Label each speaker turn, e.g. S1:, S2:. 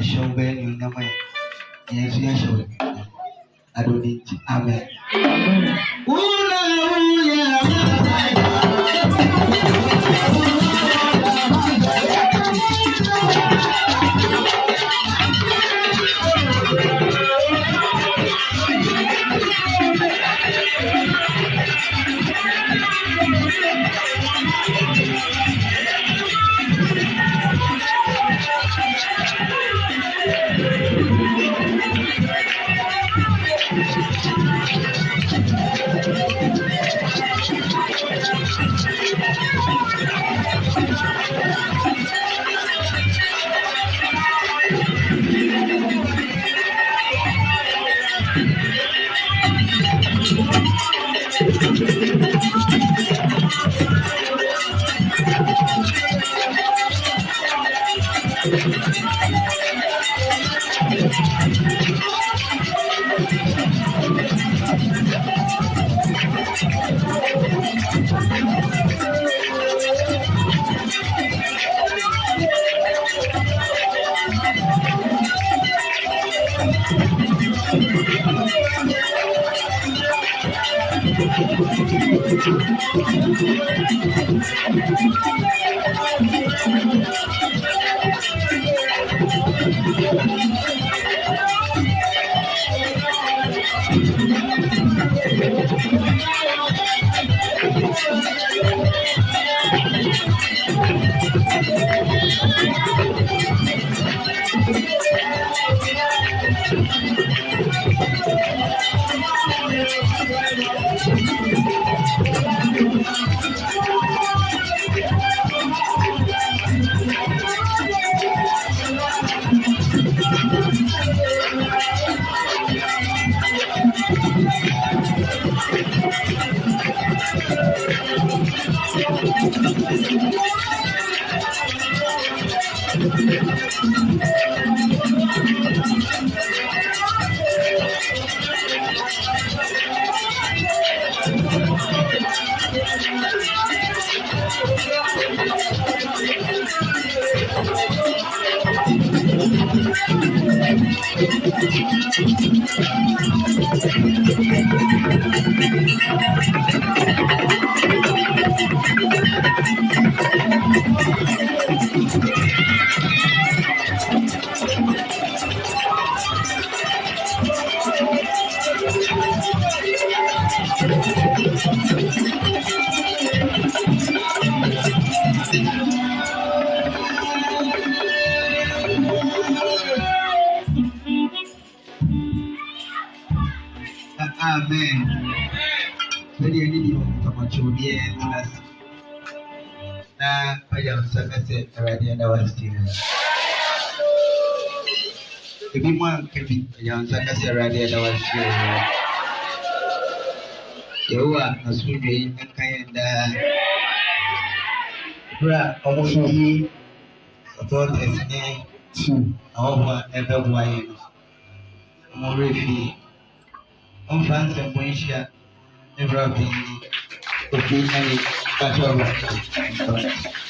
S1: show when you know my yes, yes, show. I don't need amen. Amen. Very any of Tamachudian na payam semester already and I was still. Everyone can be young semester already and I was still. You are a sweet and kind almost me about his name to our ever wine. More on France and Pointia, never been any battle.